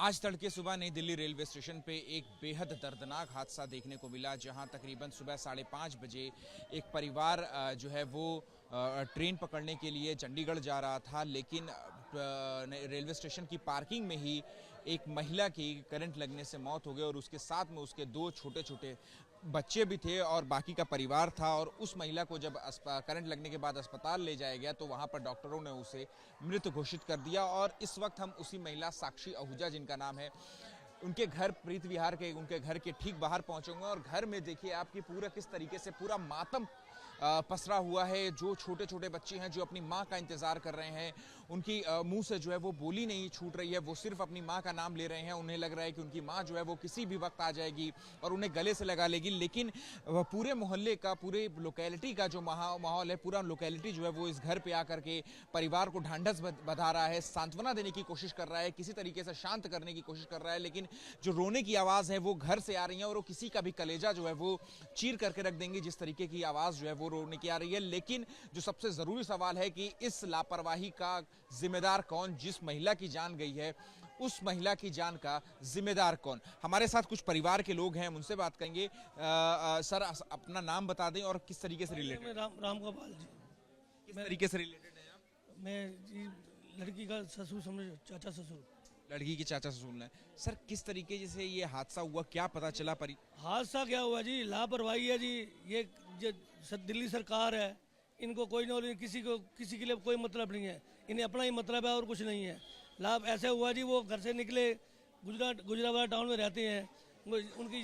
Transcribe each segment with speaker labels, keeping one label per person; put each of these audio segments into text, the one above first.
Speaker 1: आज तड़के सुबह नई दिल्ली रेलवे स्टेशन पे एक बेहद दर्दनाक हादसा देखने को मिला, जहां तकरीबन सुबह 5:30 बजे एक परिवार जो है वो ट्रेन पकड़ने के लिए चंडीगढ़ जा रहा था, लेकिन रेलवे स्टेशन की पार्किंग में ही एक महिला की करंट लगने से मौत हो गई और उसके साथ में उसके 2 छोटे छोटे बच्चे भी थे और बाकी का परिवार था। और उस महिला को जब करंट लगने के बाद अस्पताल ले जाया गया तो वहां पर डॉक्टरों ने उसे मृत घोषित कर दिया। और इस वक्त हम उसी महिला साक्षी आहूजा, जिनका नाम है, उनके घर प्रीत विहार के उनके घर के ठीक बाहर पहुंचेंगे। और घर में देखिए आपकी पूरा किस तरीके से पूरा मातम पसरा हुआ है। जो छोटे छोटे बच्चे हैं जो अपनी माँ का इंतजार कर रहे हैं, उनकी मुंह से जो है वो बोली नहीं छूट रही है, वो सिर्फ अपनी माँ का नाम ले रहे हैं। उन्हें लग रहा है कि उनकी माँ जो है वो किसी भी वक्त आ जाएगी और उन्हें गले से लगा लेगी। लेकिन पूरे मोहल्ले का, पूरे लोकेलिटी का जो माहौल है, पूरा लोकेलिटी जो है वो इस घर पे आकर के परिवार को ढांढस बंधा रहा है, सांत्वना देने की कोशिश कर रहा है, किसी तरीके से शांत करने की कोशिश कर रहा है। लेकिन जो रोने की आवाज है वो घर से आ रही है और वो किसी का भी कलेजा जो है वो चीर करके रख देंगे, जिस तरीके की आवाज जो है वो रोने की आ रही है। लेकिन जो सबसे जरूरी सवाल है कि इस लापरवाही का जिम्मेदार कौन? जिस महिला की जान गई है उस महिला की जान का जिम्मेदार कौन? हमारे साथ कुछ परिवार के लोग हैं, उनसे बात करेंगे। सर, अपना नाम बता दें और किस तरीके से रिलेटेड?
Speaker 2: मैं राम गोपाल जी।
Speaker 1: किस तरीके से रिलेटेड है आप?
Speaker 2: मैं जी लड़की का ससुर समझ, चाचा ससुर।
Speaker 1: लड़की के चाचा ससुर हैं। सर, किस तरीके से ये हादसा हुआ, क्या पता चला?
Speaker 2: हादसा क्या हुआ जी? लापरवाही है जी। ये दिल्ली सरकार है, इनको कोई नॉलेज, किसी के लिए कोई मतलब नहीं है। इन्हें अपना ही मतलब है और कुछ नहीं है। लाभ ऐसे हुआ जी, वो घर से निकले, गुजरावाला टाउन में रहते हैं, उनकी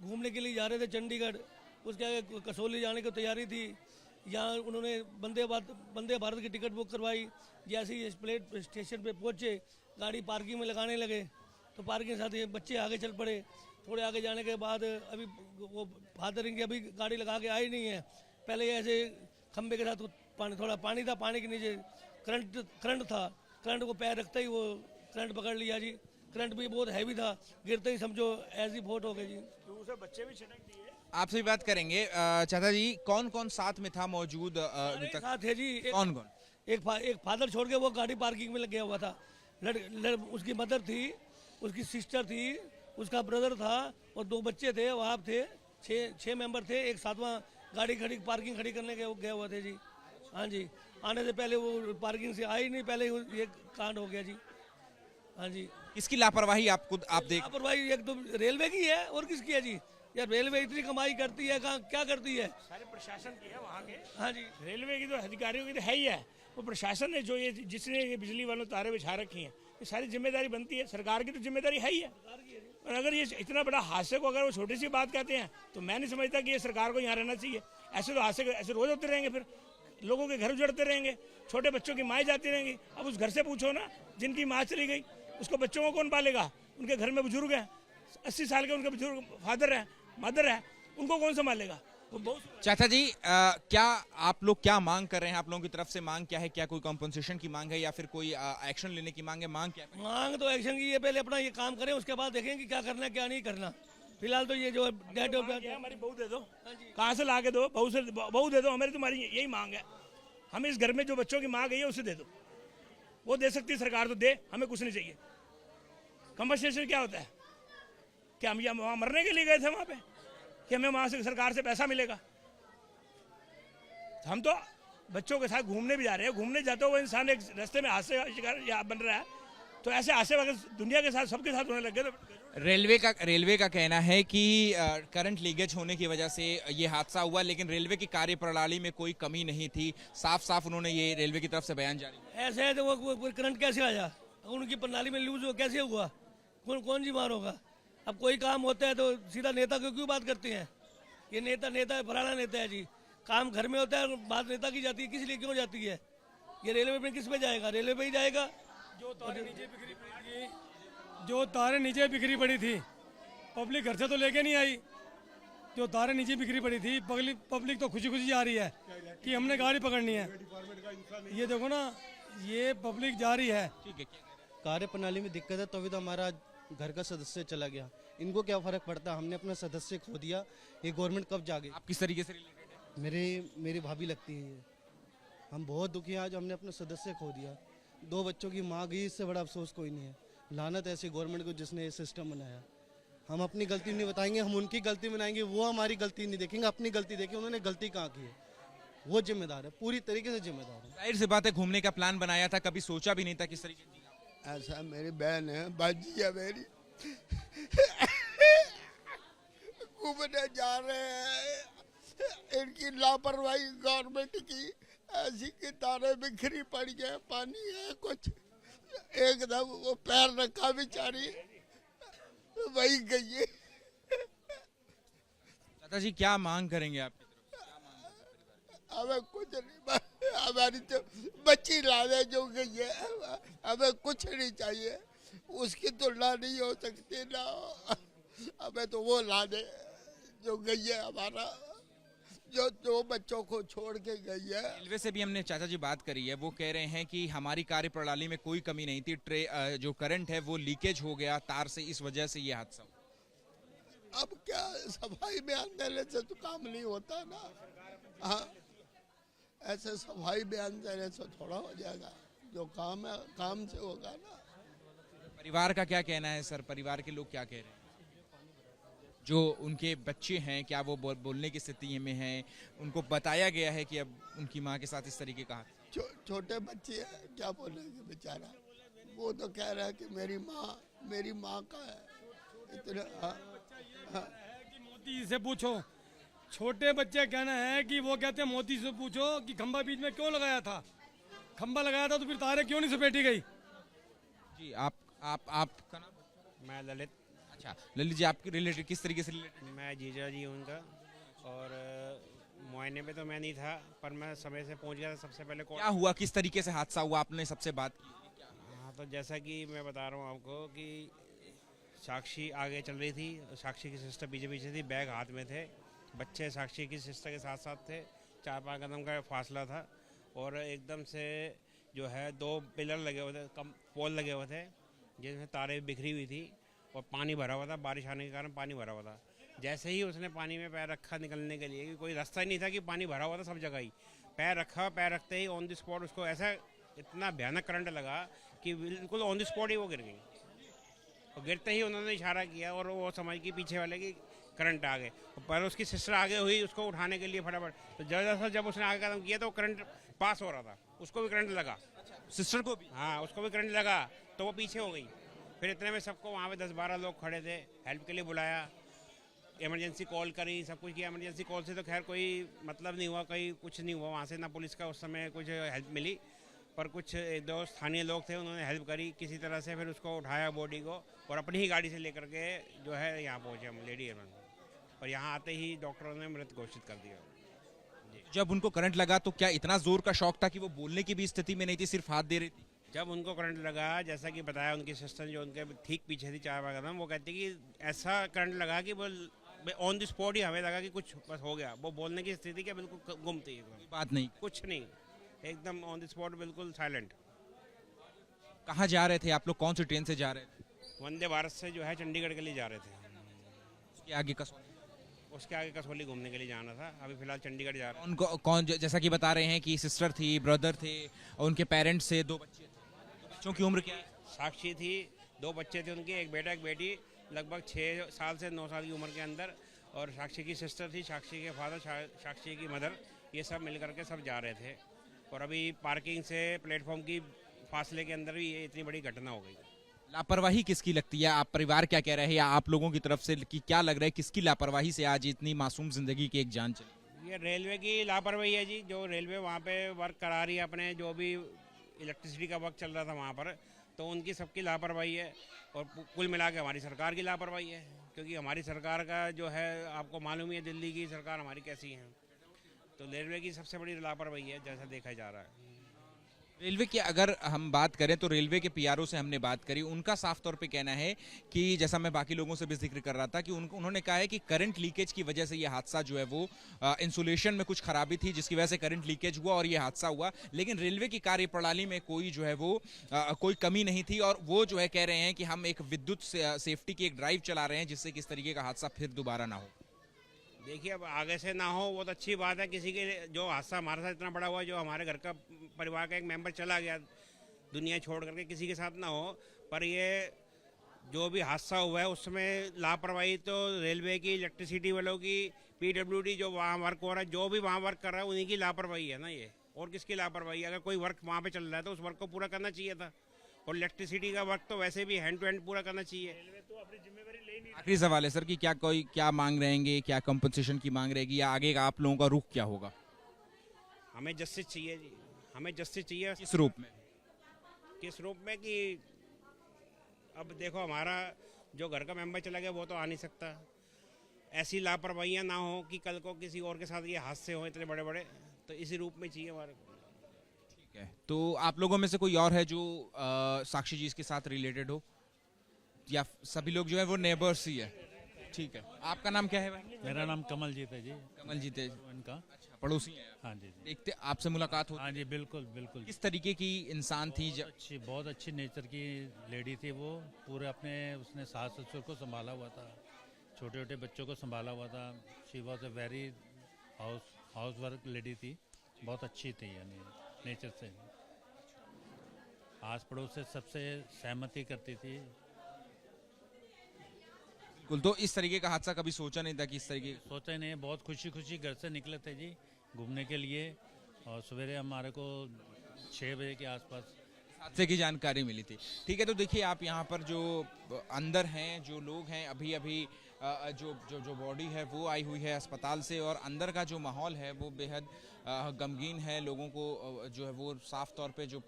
Speaker 2: घूमने के लिए जा रहे थे चंडीगढ़। उसके आगे कसौली जाने की तैयारी थी। यहाँ उन्होंने वंदे भारत की टिकट बुक करवाई। जैसे ही प्लेट स्टेशन पे पहुँचे, गाड़ी पार्किंग में लगाने लगे तो पार्किंग के साथ ये बच्चे आगे चल पड़े। थोड़े आगे जाने के बाद अभी वो फादर इनकी अभी गाड़ी लगा के आई नहीं है। पहले ऐसे खंबे के साथ थोड़ा पानी था, पानी के नीचे करंट था। करंट को पैर रखते ही वो करंट पकड़ लिया जी। करंट भी बहुत हैवी था, गिरते ही समझो ऐसी फोट हो गई जी।
Speaker 3: तो उसे बच्चे भी छिटक दिए।
Speaker 1: आपसे भी बात करेंगे। चाचा जी, कौन कौन साथ में था मौजूद?
Speaker 2: साथ है जी।
Speaker 1: कौन कौन?
Speaker 2: एक फादर छोड़ के वो गाड़ी पार्किंग में लग गया हुआ था। उसकी मदर थी, उसकी सिस्टर थी, उसका ब्रदर था और 2 बच्चे थे। वहाँ थे 6 मेंबर थे। एक 7वां गाड़ी पार्किंग खड़ी करने गए हुए थे जी। हाँ जी, आने से पहले वो पार्किंग से आई नहीं, पहले ये कांड हो गया जी। हाँ जी।
Speaker 1: इसकी लापरवाही आप देख?
Speaker 2: लापरवाही एक तो रेलवे की है और किसकी है जी? यार रेलवे इतनी कमाई करती है, कहाँ क्या करती है?
Speaker 3: सारे प्रशासन की है वहाँ के।
Speaker 2: हाँ जी।
Speaker 3: रेलवे की तो अधिकारियों की तो है ही है। वो प्रशासन ने जो जिसने ये बिजली वालों तारे बिछा रखी हैं, ये सारी जिम्मेदारी बनती है। सरकार की तो जिम्मेदारी है ही है। और अगर ये इतना बड़ा हादसे को अगर वो छोटी सी बात कहते हैं तो मैं नहीं समझता कि ये सरकार को यहाँ रहना चाहिए। ऐसे तो हादसे ऐसे रोज होते रहेंगे, फिर लोगों के घर उजड़ते रहेंगे, छोटे बच्चों की माएँ जाती रहेंगी। अब उस घर से पूछो ना, जिनकी माँ चली गई, उसको बच्चों को कौन पालेगा? उनके घर में बुजुर्ग हैं, 80 साल के उनके बुजुर्ग फादर है, मदर है, उनको कौन संभालेगा? वो बहुत।
Speaker 1: चाचा जी, क्या आप लोग क्या मांग कर रहे हैं? आप लोगों की तरफ से मांग क्या है? क्या कोई कॉम्पनसेशन की मांग है या फिर कोई एक्शन लेने की मांग है? मांग क्या है?
Speaker 2: मांग तो एक्शन की है, पहले अपना ये काम करें, उसके बाद देखेंगे क्या करना है क्या नहीं करना। फिलहाल तो ये जो डेट
Speaker 3: हमारी बहू दे दो, कहाँ से ला के दो, बहू दे दो। हमारी तुम्हारी यही मांग है। हमें इस घर में जो बच्चों की माँ गई है उसे दे दो। वो दे सकती है सरकार, तो दे, हमें कुछ नहीं चाहिए। कंपनसेशन क्या होता है? क्या हम वहाँ मरने के लिए गए थे वहाँ पे कि हमें वहाँ से सरकार से पैसा मिलेगा? हम तो बच्चों के साथ घूमने भी जा रहे हैं। घूमने जाते हो वो इंसान एक रास्ते में हादसे का शिकार बन रहा है, तो ऐसे हादसे अगर दुनिया के साथ सबके साथ होने लगे तो।
Speaker 1: रेलवे का कहना है कि करंट लीकेज होने की वजह से ये हादसा हुआ, लेकिन रेलवे की कार्यप्रणाली में कोई कमी नहीं थी। साफ उन्होंने ये रेलवे की तरफ से बयान जारी किया।
Speaker 2: ऐसे है तो वो करंट कैसे आया? उनकी प्रणाली में लूज हो कैसे हुआ? कौन जिम्मेदार होगा? अब कोई काम होता है तो सीधा नेता क्यों बात करते हैं? ये नेता फलाना नेता है जी। काम घर में होता है, बात नेता की जाती है, किस लिए क्यों जाती है? ये रेलवे में किस पे जाएगा? रेलवे पे ही जाएगा।
Speaker 4: जो तारें नीचे बिखरी पड़ी थी, पब्लिक घर से तो लेके नहीं आई। जो तारें नीचे बिखरी पड़ी थी, पब्लिक तो खुशी खुशी जा रही है कि हमने गाड़ी पकड़नी है। ये देखो ना, ये पब्लिक जा रही है।
Speaker 1: ठीक है,
Speaker 5: कार्य प्रणाली में दिक्कत है, तो अभी तो हमारा घर का सदस्य चला गया। इनको क्या फर्क पड़ता? हमने अपना सदस्य खो दिया, ये गवर्नमेंट कब जागे?
Speaker 1: आप किस तरीके से रिलेटेड है?
Speaker 5: मेरी भाभी लगती है ये। हम बहुत दुखी हैं, आज हमने अपना सदस्य खो दिया। 2 बच्चों की माँ गई, इससे बड़ा अफसोस कोई नहीं है। लानत ऐसी गवर्नमेंट को जिसने ये सिस्टम बनाया। हम अपनी गलती नहीं बताएंगे, हम उनकी गलती बनाएंगे, वो हमारी गलती नहीं देखेंगे, अपनी गलती देखें उन्होंने गलती कहाँ की है। वो जिम्मेदार है, पूरी तरीके से जिम्मेदार है।
Speaker 1: जाहिर सी बात है, घूमने का प्लान बनाया था, कभी सोचा भी नहीं था किस तरीके से।
Speaker 6: ऐसा मेरी बहन है, बाजी है मेरी, घूमने जा रहे हैं, इनकी लापरवाही गवर्नमेंट की, ऐसी की तारे बिखरी पड़ी है, पानी है कुछ, एकदम वो पैर रखा बेचारी वही गई है।
Speaker 1: चाचा जी क्या मांग करेंगे आप?
Speaker 6: हमें कुछ नहीं, हमारी तो बच्ची लाने जो गई है, हमें कुछ नहीं चाहिए, उसकी तुलना नहीं हो सकती ना, हमें तो वो लाने जो गई है हमारा, जो दो बच्चों को छोड़ के गई है।
Speaker 1: रेलवे से भी हमने चाचा जी बात करी है, वो कह रहे हैं कि हमारी कार्यप्रणाली में कोई कमी नहीं थी, जो करंट है वो लीकेज हो गया तार से, इस वजह से ये हादसा हुआ।
Speaker 6: अब क्या सफाई बयान देने से तो काम नहीं होता ना, हाँ ऐसे सफाई बयान देने से थोड़ा हो जाएगा, जो काम है काम से होगा ना।
Speaker 1: परिवार का क्या कहना है सर, परिवार के लोग क्या कह रहे हैं? जो उनके बच्चे हैं क्या वो बोलने की स्थिति में हैं? उनको बताया गया है कि अब उनकी माँ के साथ इस तरीके का
Speaker 6: छोटे बच्चे हैं, क्या बोलेंगे बेचारा, वो तो कह रहा है कि मेरी माँ का है इतना।
Speaker 4: कि मोदी से पूछो, छोटे बच्चे कहना है कि वो कहते हैं मोदी से पूछो कि खंबा बीच में क्यों लगाया था, खंबा लगाया था तो फिर तारे क्यों नहीं समेटी गई।
Speaker 1: जी आपका नाम?
Speaker 7: मैं ललित।
Speaker 1: अच्छा ललित जी, आपके रिलेटेड किस तरीके से रिलेटेड?
Speaker 7: मैं जीजा जी हूँ उनका, और मुआयने पे तो मैं नहीं था, पर मैं समय से पहुँच गया था सबसे पहले।
Speaker 1: क्या हुआ, किस तरीके से हादसा हुआ, आपने सबसे बात की?
Speaker 7: हाँ, तो जैसा कि मैं बता रहा हूँ आपको कि साक्षी आगे चल रही थी, साक्षी की सिस्टर पीछे पीछे थी, बैग हाथ में थे, बच्चे साक्षी की सिस्टर के साथ साथ थे, 4-5 कदम का फासला था, और एकदम से जो है 2 पिलर लगे हुए थे, कम पोल लगे हुए थे, जिसमें तारें बिखरी हुई थी, और पानी भरा हुआ था, बारिश आने के कारण पानी भरा हुआ था। जैसे ही उसने पानी में पैर रखा निकलने के लिए, कि कोई रास्ता ही नहीं था कि पानी भरा हुआ था सब जगह ही, पैर रखा, पैर रखते ही ऑन द स्पॉट उसको ऐसा इतना भयानक करंट लगा कि बिल्कुल ऑन द स्पॉट ही वो गिर गई, और गिरते ही उन्होंने इशारा किया और वो समझ के पीछे वाले की करंट आ गए, पर उसकी सिस्टर आगे हुई उसको उठाने के लिए फटाफट, तो जब उसने आगे कदम किया तो करंट पास हो रहा था, उसको भी करंट लगा,
Speaker 1: सिस्टर को भी?
Speaker 7: हाँ उसको भी करंट लगा, तो वो पीछे हो गई। फिर इतने में सबको वहाँ पे 10-12 लोग खड़े थे, हेल्प के लिए बुलाया, इमरजेंसी कॉल करी, सब कुछ किया। इमरजेंसी कॉल से तो खैर कोई मतलब नहीं हुआ, कोई कुछ नहीं हुआ वहाँ से, ना पुलिस का उस समय कुछ हेल्प मिली, पर कुछ 1-2 स्थानीय लोग थे, उन्होंने हेल्प करी किसी तरह से, फिर उसको उठाया बॉडी को, और अपनी ही गाड़ी से लेकर के जो है यहाँ पहुँचे हम लेडी एयरमैन, और यहाँ आते ही डॉक्टरों ने मृत घोषित कर दिया।
Speaker 1: जब उनको करंट लगा तो क्या इतना जोर का शॉक था कि वो बोलने की भी स्थिति में नहीं थी, सिर्फ हाथ दे रही थी?
Speaker 7: जब उनको करंट लगा, जैसा कि बताया उनकी सिस्टर जो उनके ठीक पीछे थी 4 कदम, वो कहती कि ऐसा करंट लगा कि वो ऑन द स्पॉट ही हमें लगा कि कुछ बस हो गया, वो बोलने की स्थिति क्या बिल्कुल गुम थी, एकदम
Speaker 1: बात नहीं,
Speaker 7: कुछ नहीं, एकदम ऑन द स्पॉट बिल्कुल साइलेंट।
Speaker 1: कहाँ जा रहे थे आप लोग, कौन सी ट्रेन से जा रहे थे?
Speaker 7: वंदे भारत से जो है चंडीगढ़ के लिए जा रहे थे,
Speaker 1: उसके आगे
Speaker 7: उसके आगे कसौली घूमने के लिए जाना था, अभी फिलहाल चंडीगढ़ जा रहे हैं।
Speaker 1: उनको कौन, जैसा कि बता रहे हैं कि सिस्टर थी, ब्रदर थे, और उनके पेरेंट्स से 2 बच्चे थे। बच्चों की उम्र क्या है?
Speaker 7: साक्षी थी, 2 बच्चे थे उनके, एक बेटा एक बेटी, लगभग 6 साल से 9 साल की उम्र के अंदर, और साक्षी की सिस्टर थी, साक्षी के फादर, साक्षी की मदर, ये सब मिल करके सब जा रहे थे, और अभी पार्किंग से प्लेटफॉर्म की फासले के अंदर भी ये इतनी बड़ी घटना हो गई।
Speaker 1: लापरवाही किसकी लगती है, आप परिवार क्या कह रहे हैं, या आप लोगों की तरफ से कि क्या लग रहा है किसकी लापरवाही से आज इतनी मासूम जिंदगी की एक जान चली?
Speaker 7: ये रेलवे की लापरवाही है जी, जो रेलवे वहाँ पे वर्क करा रही है अपने, जो भी इलेक्ट्रिसिटी का वर्क चल रहा था वहाँ पर, तो उनकी सबकी लापरवाही है, और कुल मिला के हमारी सरकार की लापरवाही है, क्योंकि हमारी सरकार का जो है आपको मालूम ही है दिल्ली की सरकार हमारी कैसी है, तो रेलवे की सबसे बड़ी लापरवाही है जैसा देखा जा रहा है।
Speaker 1: रेलवे की अगर हम बात करें तो रेलवे के पीआरओ से हमने बात करी, उनका साफ तौर पे कहना है कि जैसा मैं बाकी लोगों से भी जिक्र कर रहा था कि उन्होंने कहा है कि करंट लीकेज की वजह से ये हादसा जो है वो इंसुलेशन में कुछ खराबी थी जिसकी वजह से करंट लीकेज हुआ और ये हादसा हुआ, लेकिन रेलवे की कार्यप्रणाली में कोई जो है वो कोई कमी नहीं थी, और वो जो है कह रहे हैं कि हम एक विद्युत सेफ्टी की एक ड्राइव चला रहे हैं जिससे कि इस तरीके का हादसा फिर दोबारा ना हो।
Speaker 7: देखिए अब आगे से ना हो वो तो अच्छी बात है, किसी के जो हादसा हमारे साथ इतना बड़ा हुआ, जो हमारे घर का परिवार का एक मेंबर चला गया दुनिया छोड़ करके, किसी के साथ ना हो, पर ये जो भी हादसा हुआ है उसमें लापरवाही तो रेलवे की, इलेक्ट्रिसिटी वालों की, पीडब्ल्यूडी जो वहाँ वर्क हो रहा है, जो भी वहाँ वर्क कर रहा है उन्हीं की लापरवाही है ना ये, और किसकी लापरवाही? अगर कोई वर्क वहाँ पे चल रहा है तो उस वर्क को पूरा करना चाहिए था, और इलेक्ट्रिसिटी का वर्क तो वैसे भी हैंड टू हैंड पूरा करना चाहिए।
Speaker 1: आखिरी सवाल है सर कि क्या मांग रहेंगे, क्या कंपनसेशन की मांग रहेगी, या आगे का आप लोगों का रुख क्या होगा?
Speaker 7: हमें जस्टिस चाहिए जी, हमें जस्टिस चाहिए।
Speaker 1: किस रूप में?
Speaker 7: किस रूप में कि अब देखो हमारा जो घर का मेंबर चला गया वो तो आ नहीं सकता, ऐसी लापरवाहियाँ ना हो कि कल को किसी और के साथ ये हादसे हों इतने बड़े बड़े, तो इसी रूप में चाहिए हमारे को।
Speaker 1: ठीक है, तो आप लोगों में से कोई और है जो साक्षी जी इसके साथ रिलेटेड हो, या सभी लोग जो है वो नेबर्स ही है? ठीक है, आपका नाम क्या है भाई?
Speaker 8: मेरा नाम कमलजीत है जी।
Speaker 1: कमलजीत है,
Speaker 8: इनका
Speaker 1: अच्छा पड़ोसी हैं आप?
Speaker 8: हाँ जी।
Speaker 1: देखते आपसे मुलाकात होती?
Speaker 8: हाँ जी, बिल्कुल बिल्कुल।
Speaker 1: किस तरीके की इंसान थी?
Speaker 8: अच्छी, बहुत अच्छी नेचर की लेडी थी वो। पूरे अपने उसने सास ससुर को संभाला हुआ था, छोटे छोटे बच्चों को संभाला हुआ था। She was a very house work lady थी, बहुत अच्छी थी यानी नेचर से। आस पड़ोस से सबसे सहमति करती थी।
Speaker 1: बिल्कुल, तो इस तरीके का हादसा कभी सोचा नहीं था कि इस तरीके?
Speaker 8: सोचा ही नहीं, बहुत खुशी खुशी घर से निकले थे जी घूमने के लिए, और सवेरे हमारे को 6 बजे के आसपास
Speaker 1: हादसे की जानकारी मिली थी। ठीक है, तो देखिए आप यहाँ पर जो अंदर हैं, जो लोग हैं, अभी अभी जो बॉडी है वो आई हुई है अस्पताल से, और अंदर का जो माहौल है वो बेहद गमगीन है। लोगों को जो है वो साफ तौर पे जो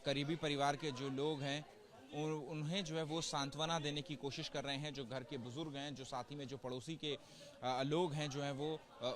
Speaker 1: करीबी परिवार के जो लोग हैं उन्हें जो है वो सांत्वना देने की कोशिश कर रहे हैं। जो घर के बुजुर्ग हैं, जो साथ ही में जो पड़ोसी के लोग हैं जो हैं वो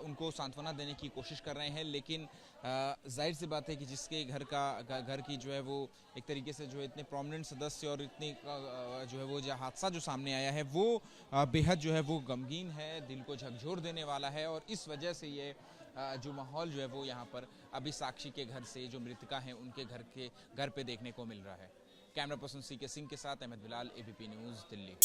Speaker 1: उनको सांत्वना देने की कोशिश कर रहे हैं। लेकिन जाहिर सी बात है कि जिसके घर की जो है वो एक तरीके से जो है इतने प्रोमिनेंट सदस्य और इतनी जो है वो जो हादसा जो सामने आया है वो बेहद जो है वो गमगीन है, दिल को झकझोर देने वाला है। और इस वजह से ये जो माहौल जो है वो यहाँ पर अभी साक्षी के घर से जो मृतका हैं उनके घर पे देखने को मिल रहा है। कैमरा पर्सन CK सिंह के साथ अहमद बिलाल, ABP न्यूज़, दिल्ली।